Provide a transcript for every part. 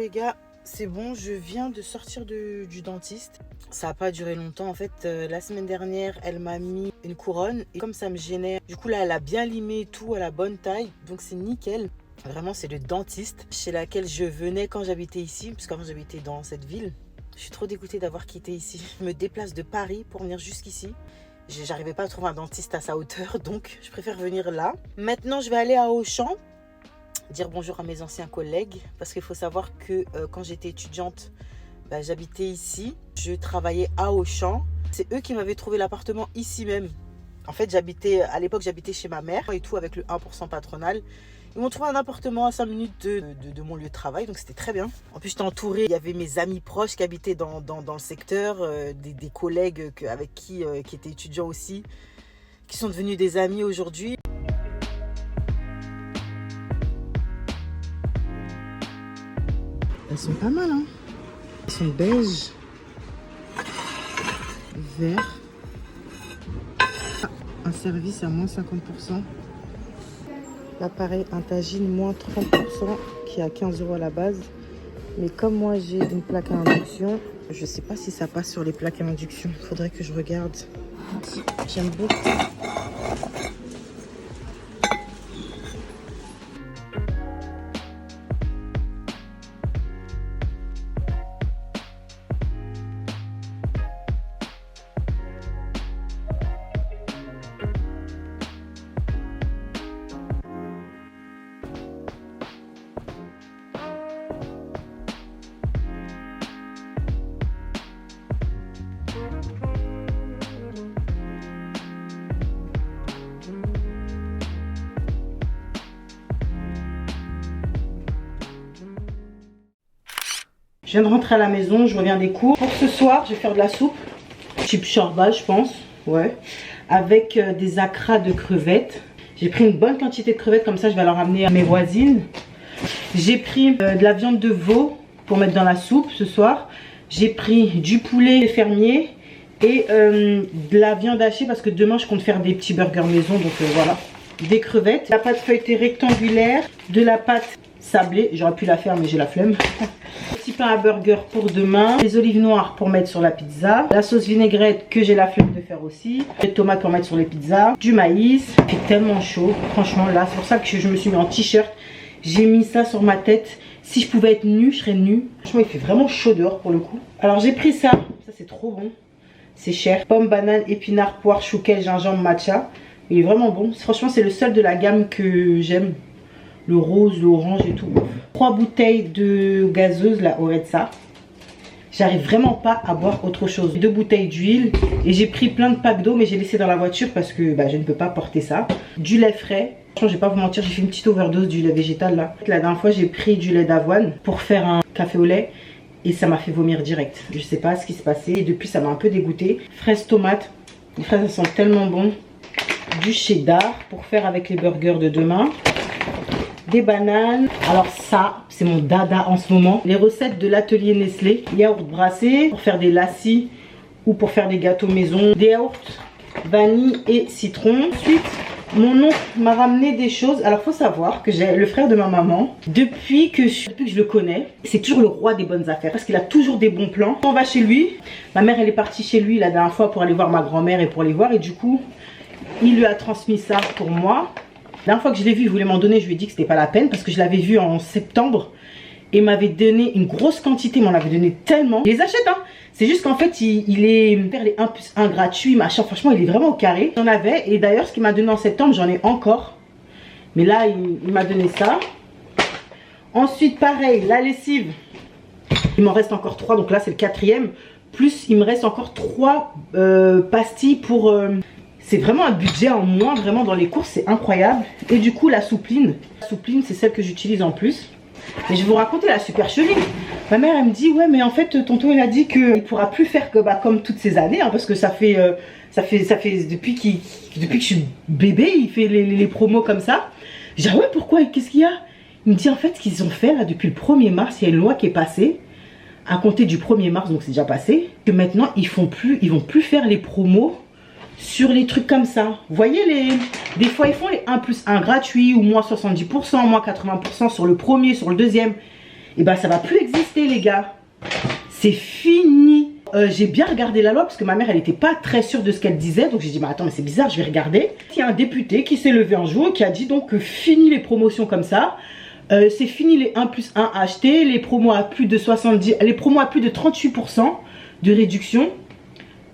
les gars, c'est bon, je viens de sortir du dentiste. Ça n'a pas duré longtemps. En fait, la semaine dernière, elle m'a mis une couronne. Et comme ça me gênait, du coup là, elle a bien limé tout à la bonne taille. Donc c'est nickel. Vraiment, c'est le dentiste chez laquelle je venais quand j'habitais ici. Parce qu'avant, j'habitais dans cette ville. Je suis trop dégoûtée d'avoir quitté ici. Je me déplace de Paris pour venir jusqu'ici. J'arrivais pas à trouver un dentiste à sa hauteur. Donc, je préfère venir là. Maintenant, je vais aller à Auchan. Dire bonjour à mes anciens collègues. Parce qu'il faut savoir que quand j'étais étudiante, j'habitais ici. Je travaillais à Auchan. C'est eux qui m'avaient trouvé l'appartement ici même. En fait, à l'époque, j'habitais chez ma mère et tout avec le 1% patronal. Ils m'ont trouvé un appartement à 5 minutes de mon lieu de travail, donc c'était très bien. En plus, j'étais entourée, il y avait mes amis proches qui habitaient dans le secteur, des collègues avec qui étaient étudiants aussi, qui sont devenus des amis aujourd'hui. Elles sont pas mal, hein. Elles sont beige, vert. Ah, un service à moins 50%. Là, pareil, un tagine, moins 30%, qui est à 15 € à la base. Mais comme moi, j'ai une plaque à induction, je sais pas si ça passe sur les plaques à induction. Il faudrait que je regarde. J'aime beaucoup. Je viens de rentrer à la maison, je reviens des cours. Pour ce soir, je vais faire de la soupe, type chorba, je pense, ouais, avec des acras de crevettes. J'ai pris une bonne quantité de crevettes, comme ça je vais leur ramener à mes voisines. J'ai pris de la viande de veau pour mettre dans la soupe ce soir. J'ai pris du poulet fermier et de la viande hachée parce que demain je compte faire des petits burgers maison, donc voilà. Des crevettes, la pâte feuilletée rectangulaire, de la pâte sablée, j'aurais pu la faire mais j'ai la flemme. Petit pain à burger pour demain, les olives noires pour mettre sur la pizza, la sauce vinaigrette que j'ai la flemme de faire aussi, les tomates pour mettre sur les pizzas, du maïs. Il fait tellement chaud, franchement là, c'est pour ça que je me suis mis en t-shirt, j'ai mis ça sur ma tête. Si je pouvais être nue, je serais nue. Franchement, il fait vraiment chaud dehors pour le coup. Alors j'ai pris ça c'est trop bon, c'est cher. Pomme, banane, épinards, poire, chouquet, gingembre, matcha. Il est vraiment bon, franchement c'est le seul de la gamme que j'aime. Le rose, l'orange et tout. 3 bouteilles de gazeuse, la Oretsa. J'arrive vraiment pas à boire autre chose. 2 bouteilles d'huile. Et j'ai pris plein de packs d'eau, mais j'ai laissé dans la voiture parce que je ne peux pas porter ça. Du lait frais. Franchement, je vais pas vous mentir, j'ai fait une petite overdose du lait végétal là. La dernière fois, j'ai pris du lait d'avoine pour faire un café au lait. Et ça m'a fait vomir direct. Je sais pas ce qui s'est passé. Et depuis, ça m'a un peu dégoûté. Fraises tomates. Les fraises, elles sont tellement bonnes. Du cheddar pour faire avec les burgers de demain. Des bananes, alors ça c'est mon dada en ce moment, les recettes de l'atelier Nestlé, yaourt brassé pour faire des lassis ou pour faire des gâteaux maison, des yaourts vanille et citron. Ensuite mon oncle m'a ramené des choses. Alors faut savoir que j'ai le frère de ma maman, depuis que je le connais, c'est toujours le roi des bonnes affaires parce qu'il a toujours des bons plans. On va chez lui, ma mère elle est partie chez lui la dernière fois pour aller voir ma grand-mère et pour les voir, et du coup il lui a transmis ça pour moi. La dernière fois que je l'ai vu, il voulait m'en donner, je lui ai dit que c'était pas la peine parce que je l'avais vu en septembre et il m'avait donné une grosse quantité, il m'en avait donné tellement. Il les achète, hein. C'est juste qu'en fait, il est faire les 1+1 gratuits, machin. Franchement, il est vraiment au carré. J'en avais, et d'ailleurs, ce qu'il m'a donné en septembre, j'en ai encore. Mais là, il m'a donné ça. Ensuite, pareil, la lessive. Il m'en reste encore 3, donc là, c'est le 4e. Plus, il me reste encore 3 pastilles pour... C'est vraiment un budget en moins, vraiment dans les courses, c'est incroyable. Et du coup, la soupline. La soupline, c'est celle que j'utilise en plus. Et je vais vous raconter la supercherie. Ma mère, elle me dit, ouais, mais en fait, tonton, il a dit qu'il ne pourra plus faire que, comme toutes ces années, hein, parce que ça fait depuis que je suis bébé, il fait les promos comme ça. Je dis, ah ouais, pourquoi? Qu'est-ce qu'il y a? Il me dit, en fait, ce qu'ils ont fait, là, depuis le 1er mars, il y a une loi qui est passée, à compter du 1er mars, donc c'est déjà passé, que maintenant, ils vont plus faire les promos sur les trucs comme ça. Vous voyez, des fois ils font les 1+1 gratuits ou moins 70%, moins 80% sur le premier, sur le deuxième. Et ça va plus exister. existé les gars. C'est fini. J'ai bien regardé la loi parce que ma mère elle n'était pas très sûre de ce qu'elle disait. Donc j'ai dit mais attends mais c'est bizarre, je vais regarder. Il y a un député qui s'est levé un jour et qui a dit donc que fini les promotions comme ça. C'est fini les 1+1 achetés, les promos à plus de 70, les promos à plus de 38% de réduction.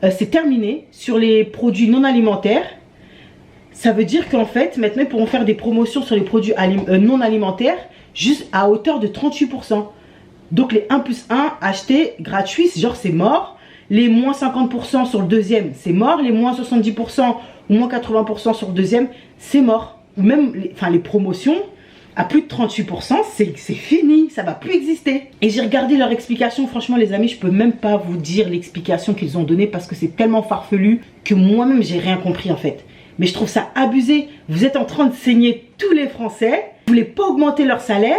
C'est terminé sur les produits non alimentaires. Ça veut dire qu'en fait maintenant ils pourront faire des promotions sur les produits non alimentaires juste à hauteur de 38%. Donc les 1+1 achetés gratuits, genre c'est mort. Les moins 50% sur le deuxième, c'est mort. Les moins 70% ou moins 80% sur le deuxième, c'est mort. Ou même les promotions à plus de 38%, c'est fini, ça va plus exister. Et j'ai regardé leur explication, franchement les amis, je peux même pas vous dire l'explication qu'ils ont donnée parce que c'est tellement farfelu que moi-même j'ai rien compris en fait. Mais je trouve ça abusé. Vous êtes en train de saigner tous les Français, vous voulez pas augmenter leur salaire.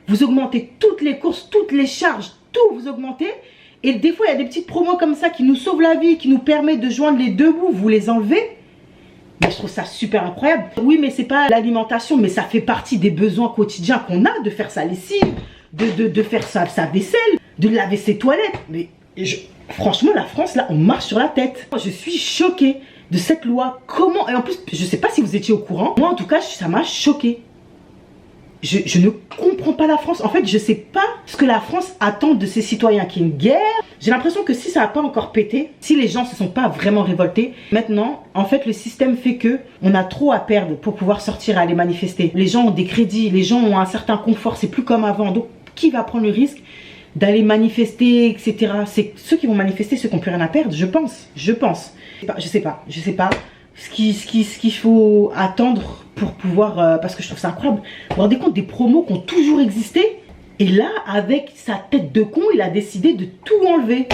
Vous augmentez toutes les courses, toutes les charges, tout vous augmentez. Et des fois, il y a des petites promos comme ça qui nous sauvent la vie, qui nous permettent de joindre les deux bouts. Vous les enlevez. Mais je trouve ça super incroyable. Oui, mais c'est pas l'alimentation, mais ça fait partie des besoins quotidiens qu'on a, de faire sa lessive, de faire sa vaisselle, de laver ses toilettes. Mais franchement, la France, là, on marche sur la tête. Je suis choquée de cette loi. Comment? Et en plus, je sais pas si vous étiez au courant. Moi, en tout cas, ça m'a choquée. Je ne comprends pas la France. En fait, je ne sais pas ce que la France attend de ses citoyens, qu'il y ait une guerre. J'ai l'impression que si ça n'a pas encore pété, si les gens ne se sont pas vraiment révoltés, maintenant, en fait, le système fait que on a trop à perdre pour pouvoir sortir à aller manifester. Les gens ont des crédits, les gens ont un certain confort, c'est plus comme avant. Donc, qui va prendre le risque d'aller manifester, etc. C'est ceux qui vont manifester, ceux qui n'ont plus rien à perdre, je pense. Je sais pas ce qu'il faut attendre pour pouvoir, parce que je trouve ça incroyable. Vous vous rendez compte des promos qui ont toujours existé, et là avec sa tête de con il a décidé de tout enlever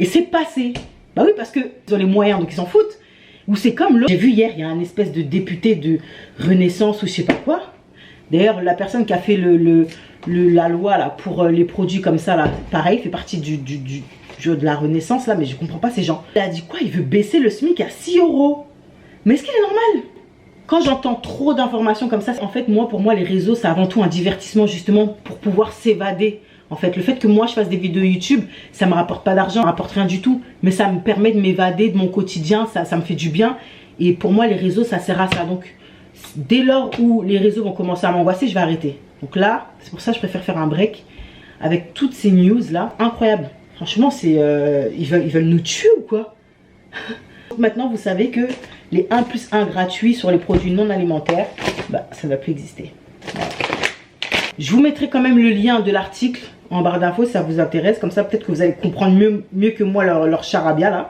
et c'est passé. Bah oui, parce que ils ont les moyens donc ils s'en foutent. Ou c'est comme j'ai vu hier, il y a un espèce de député de Renaissance ou je sais pas quoi. D'ailleurs la personne qui a fait la loi là pour les produits comme ça là, pareil, fait partie du de la Renaissance là, mais je comprends pas ces gens. Il a dit quoi? Il veut baisser le SMIC à 6 €. Mais est-ce qu'il est normal? Quand j'entends trop d'informations comme ça, en fait, pour moi, les réseaux, c'est avant tout un divertissement justement pour pouvoir s'évader. En fait, le fait que moi, je fasse des vidéos YouTube, ça me rapporte pas d'argent, ça me rapporte rien du tout. Mais ça me permet de m'évader de mon quotidien, ça me fait du bien. Et pour moi, les réseaux, ça sert à ça. Donc, dès lors où les réseaux vont commencer à m'angoisser, je vais arrêter. Donc là, c'est pour ça que je préfère faire un break avec toutes ces news là. Incroyable. Franchement, c'est ils veulent nous tuer ou quoi? Maintenant, vous savez que les 1+1 gratuits sur les produits non alimentaires, bah, ça ne va plus exister. Voilà. Je vous mettrai quand même le lien de l'article en barre d'infos si ça vous intéresse. Comme ça, peut-être que vous allez comprendre mieux que moi leur charabia là.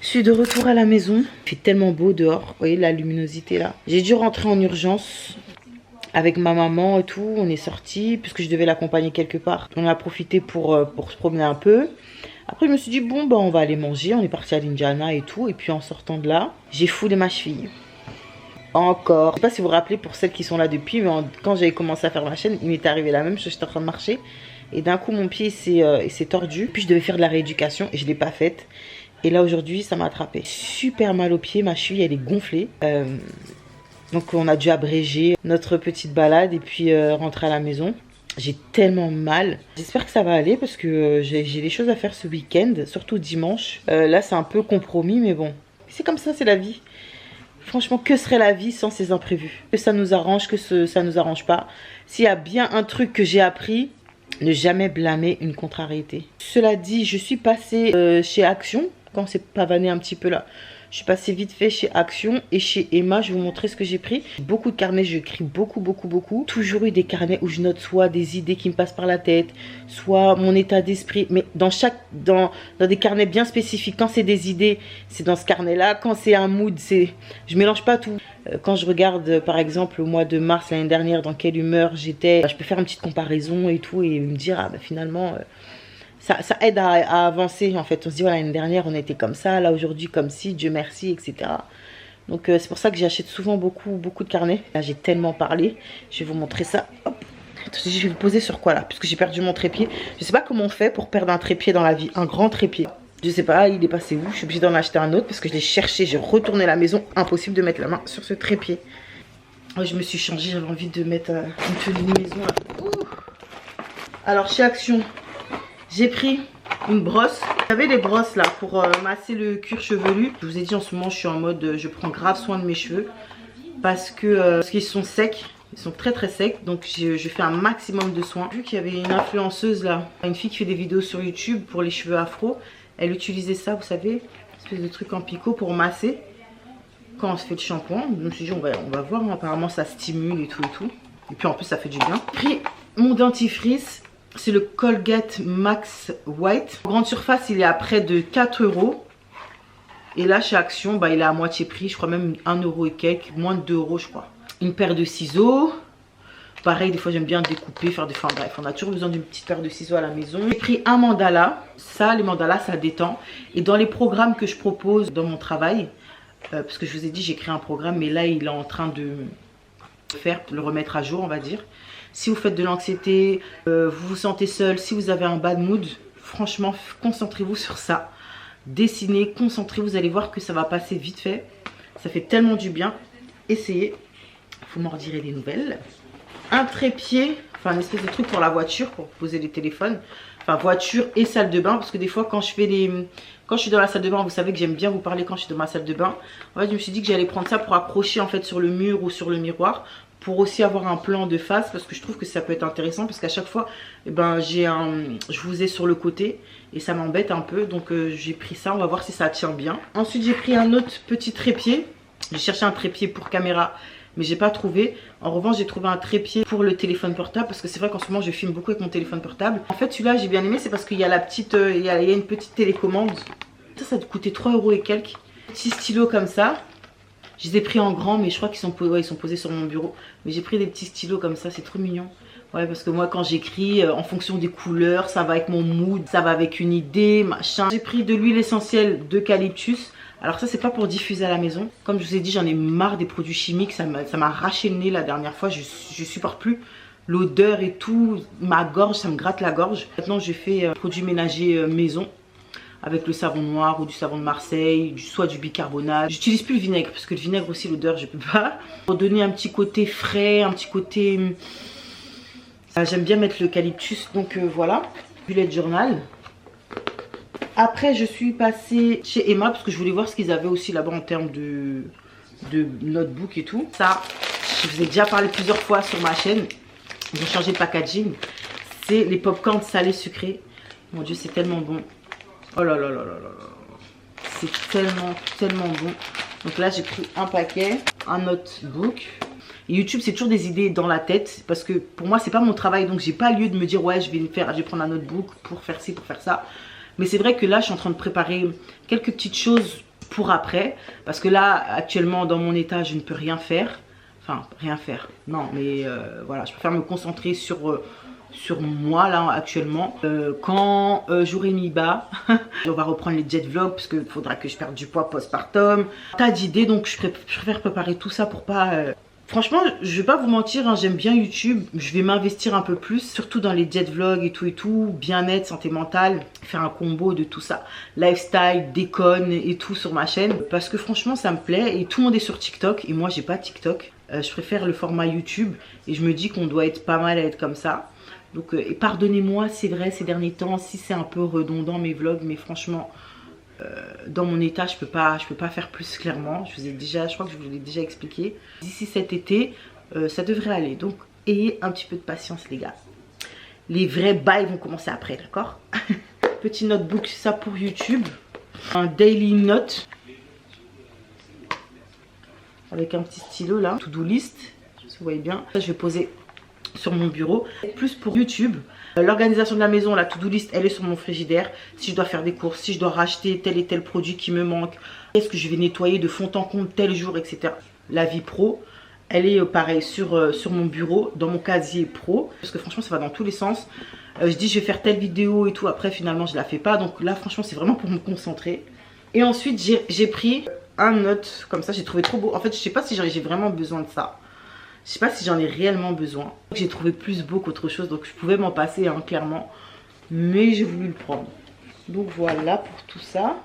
Je suis de retour à la maison. Il fait tellement beau dehors. Vous voyez la luminosité là. J'ai dû rentrer en urgence avec ma maman et tout. On est sortis puisque je devais l'accompagner quelque part. On a profité pour se promener un peu. Après je me suis dit bon bah on va aller manger. On est parti à l'Indiana et tout. Et puis en sortant de là, j'ai foulé ma cheville. Encore. Je sais pas si vous vous rappelez pour celles qui sont là depuis. Mais quand j'avais commencé à faire ma chaîne, il m'était arrivé la même chose. J'étais en train de marcher. Et d'un coup mon pied s'est tordu. Puis je devais faire de la rééducation et je ne l'ai pas faite. Et là aujourd'hui ça m'a attrapé. Super mal au pied, ma cheville elle est gonflée. Donc on a dû abréger notre petite balade et puis rentrer à la maison. J'ai tellement mal. J'espère que ça va aller parce que j'ai des choses à faire ce week-end, surtout dimanche. Là c'est un peu compromis mais bon. C'est comme ça, c'est la vie. Franchement, que serait la vie sans ces imprévus? Que ça nous arrange, que ça nous arrange pas. S'il y a bien un truc que j'ai appris, ne jamais blâmer une contrariété. Cela dit, je suis passée chez Action. Quand c'est pavané un petit peu là, je Je suis passée vite fait chez Action et chez Emma. Je vais vous montrer ce que j'ai pris. Beaucoup de carnets, j'écris beaucoup. Toujours eu des carnets où je note soit des idées qui me passent par la tête, soit mon état d'esprit. Mais dans des carnets bien spécifiques. Quand c'est des idées, c'est dans ce carnet-là. Quand c'est un mood, je mélange pas tout. Quand je regarde, par exemple, au mois de mars l'année dernière, dans quelle humeur j'étais, je peux faire une petite comparaison et tout et me dire, ah bah finalement... Ça aide à avancer en fait. On se dit voilà, l'année dernière on était comme ça, là aujourd'hui comme ci, Dieu merci, etc. Donc c'est pour ça que j'achète souvent beaucoup de carnets. Là j'ai tellement parlé, je vais vous montrer ça. Hop. Je vais vous poser sur quoi là, puisque j'ai perdu mon trépied. Je sais pas comment on fait pour perdre un trépied dans la vie, un grand trépied. Je sais pas, il est passé où, je suis obligée d'en acheter un autre parce que je l'ai cherché, j'ai retourné à la maison, impossible de mettre la main sur ce trépied. Je me suis changée, j'avais envie de mettre une tenue de maison là. Ouh. Alors chez Action, j'ai pris une brosse. Vous savez les brosses là pour masser le cuir chevelu. Je vous ai dit en ce moment je suis en mode je prends grave soin de mes cheveux parce qu'ils sont secs. Ils sont très secs, donc je fais un maximum de soins. Vu qu'il y avait une influenceuse là, une fille qui fait des vidéos sur YouTube pour les cheveux afro. Elle utilisait ça, vous savez, une espèce de truc en picot pour masser quand on se fait le shampoing. Je me suis dit on va voir, hein. Apparemment ça stimule et tout. Et puis en plus ça fait du bien. J'ai pris mon dentifrice. C'est le Colgate Max White. En grande surface, il est à près de 4 €. Et là, chez Action, bah, il est à moitié prix. Je crois même 1 € et quelques. Moins de 2 € je crois. Une paire de ciseaux. Pareil, des fois, j'aime bien découper, faire des... Enfin bref, on a toujours besoin d'une petite paire de ciseaux à la maison. J'ai pris un mandala. Ça, les mandalas, ça détend. Et dans les programmes que je propose dans mon travail, parce que je vous ai dit, j'ai créé un programme, mais là, il est en train de le remettre à jour, on va dire. Si vous faites de l'anxiété, vous vous sentez seul, si vous avez un bad mood, franchement, concentrez-vous sur ça. Dessinez, concentrez-vous, vous allez voir que ça va passer vite fait. Ça fait tellement du bien. Essayez. Vous m'en redirez des nouvelles. Un trépied, enfin une espèce de truc pour la voiture, pour poser les téléphones. Enfin voiture et salle de bain, parce que des fois quand je suis dans la salle de bain, vous savez que j'aime bien vous parler quand je suis dans ma salle de bain. En fait, je me suis dit que j'allais prendre ça pour accrocher en fait sur le mur ou sur le miroir. Pour aussi avoir un plan de face parce que je trouve que ça peut être intéressant parce qu'à chaque fois eh ben, je vous ai sur le côté et ça m'embête un peu, donc j'ai pris ça, on va voir si ça tient bien. Ensuite j'ai pris un autre petit trépied. J'ai cherché un trépied pour caméra mais j'ai pas trouvé. En revanche j'ai trouvé un trépied pour le téléphone portable parce que c'est vrai qu'en ce moment je filme beaucoup avec mon téléphone portable. En fait celui-là j'ai bien aimé, c'est parce qu'il y a la petite il y a une petite télécommande. Ça coûtait 3 € et quelques. Petit stylo comme ça. Je les ai pris en grand, mais je crois qu'ils sont, ouais, ils sont posés sur mon bureau. Mais j'ai pris des petits stylos comme ça, c'est trop mignon. Ouais, parce que moi, quand j'écris, en fonction des couleurs, ça va avec mon mood, ça va avec une idée, machin. J'ai pris de l'huile essentielle d'eucalyptus. Alors ça, c'est pas pour diffuser à la maison. Comme je vous ai dit, j'en ai marre des produits chimiques. Ça m'a arraché le nez la dernière fois. Je supporte plus l'odeur et tout. Ma gorge, ça me gratte la gorge. Maintenant, je fais produits ménagers maison. Avec le savon noir ou du savon de Marseille, soit du bicarbonate. J'utilise plus le vinaigre parce que le vinaigre aussi, l'odeur, je peux pas. Pour donner un petit côté frais, un petit côté... J'aime bien mettre l'eucalyptus, donc voilà. Bullet journal. Après, je suis passée chez Emma parce que je voulais voir ce qu'ils avaient aussi là-bas en termes de notebook et tout. Ça, je vous ai déjà parlé plusieurs fois sur ma chaîne. Ils ont changé de packaging. C'est les pop-corn salés sucrés. Mon Dieu, c'est tellement bon. Oh là là là là là. C'est tellement bon. Donc là, j'ai pris un paquet, un notebook. Et YouTube, c'est toujours des idées dans la tête. Parce que pour moi, c'est pas mon travail. Donc, j'ai pas lieu de me dire, ouais, je vais prendre un notebook pour faire ci, pour faire ça. Mais c'est vrai que là, je suis en train de préparer quelques petites choses pour après. Parce que là, actuellement, dans mon état, je ne peux rien faire. Enfin, rien faire. Non, mais voilà, je préfère me concentrer sur moi là actuellement. Quand j'aurai mis bas, on va reprendre les jet vlogs parce qu'il faudra que je perde du poids postpartum. Tas d'idées, donc je préfère préparer tout ça pour pas... Franchement, je vais pas vous mentir, hein, j'aime bien YouTube. Je vais m'investir un peu plus, surtout dans les jet vlogs et tout, bien-être, santé mentale, faire un combo de tout ça, lifestyle, déconne et tout sur ma chaîne. Parce que franchement, ça me plaît et tout le monde est sur TikTok et moi, j'ai pas TikTok. Je préfère le format YouTube et je me dis qu'on doit être pas mal à être comme ça. Donc, et pardonnez-moi, c'est vrai, ces derniers temps, si c'est un peu redondant mes vlogs, mais franchement, dans mon état, je peux pas faire plus clairement. Je crois que je vous l'ai déjà expliqué. D'ici cet été, ça devrait aller. Donc, ayez un petit peu de patience, les gars. Les vrais bails vont commencer après, d'accord? Petit notebook, ça pour YouTube. Un daily note. avec un petit stylo là, to-do list, si vous voyez bien. Ça, je vais poser sur mon bureau. Plus pour YouTube, l'organisation de la maison, la to-do list, elle est sur mon frigidaire. Si je dois faire des courses, si je dois racheter tel et tel produit qui me manque, est-ce que je vais nettoyer de fond en comble tel jour, etc. La vie pro, elle est pareil sur mon bureau, dans mon casier pro. Parce que franchement, ça va dans tous les sens. Je dis je vais faire telle vidéo et tout, après finalement je la fais pas. Donc là, franchement, c'est vraiment pour me concentrer. Et ensuite, j'ai pris un note comme ça, j'ai trouvé trop beau. En fait, je sais pas si j'ai vraiment besoin de ça. Je sais pas si j'en ai réellement besoin. J'ai trouvé plus beau qu'autre chose, donc je pouvais m'en passer hein, clairement. Mais j'ai voulu le prendre. Donc voilà pour tout ça.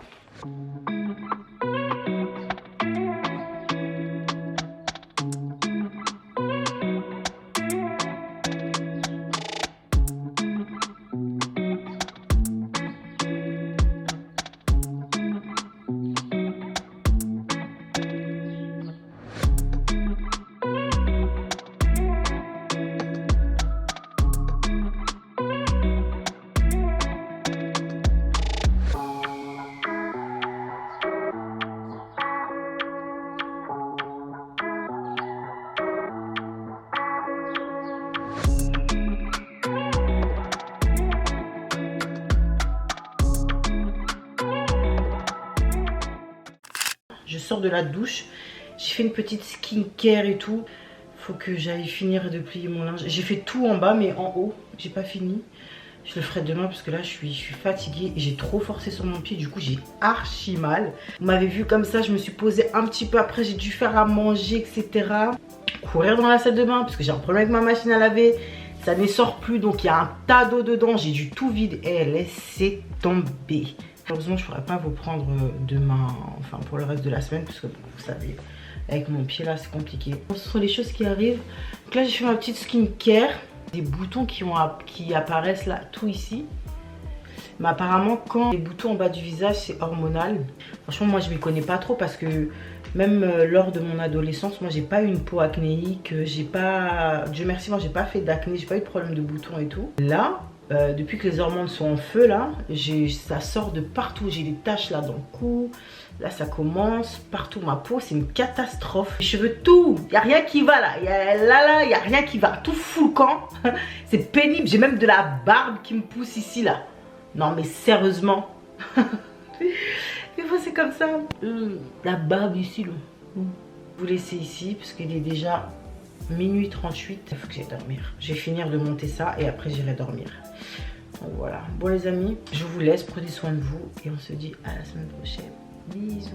Je sors de la douche, j'ai fait une petite skincare et tout. Faut que j'aille finir de plier mon linge. J'ai fait tout en bas mais en haut, j'ai pas fini. Je le ferai demain parce que là je suis fatiguée et j'ai trop forcé sur mon pied. Du coup j'ai archi mal. Vous m'avez vu comme ça, je me suis posée un petit peu. Après j'ai dû faire à manger, etc. Courir dans la salle de bain parce que j'ai un problème avec ma machine à laver. Ça ne sort plus donc il y a un tas d'eau dedans. J'ai dû tout vider et laisser tomber. Heureusement je ne pourrais pas vous prendre demain, enfin pour le reste de la semaine, parce que vous savez, avec mon pied là c'est compliqué. Ce sont les choses qui arrivent. Donc là j'ai fait ma petite skincare. Des boutons qui apparaissent là, tout ici. Mais apparemment quand les boutons en bas du visage c'est hormonal. Franchement moi je m'y connais pas trop parce que même lors de mon adolescence, moi j'ai pas eu une peau acnéique. J'ai pas, Dieu merci, moi j'ai pas fait d'acné, j'ai pas eu de problème de boutons et tout. Là, depuis que les hormones sont en feu là, ça sort de partout. J'ai des taches là dans le cou. Là ça commence partout. Ma peau c'est une catastrophe. Les cheveux tout, y a rien qui va là. Là y a rien qui va. Tout fout le camp. C'est pénible. J'ai même de la barbe qui me pousse ici là. Non mais sérieusement. Des fois c'est comme ça. La barbe ici là. Vous laissez ici parce qu'il est déjà minuit 38. Il faut que j'aille dormir. Je vais finir de monter ça et après j'irai dormir. Donc voilà. Bon les amis, je vous laisse. Prenez soin de vous et on se dit à la semaine prochaine. Bisous.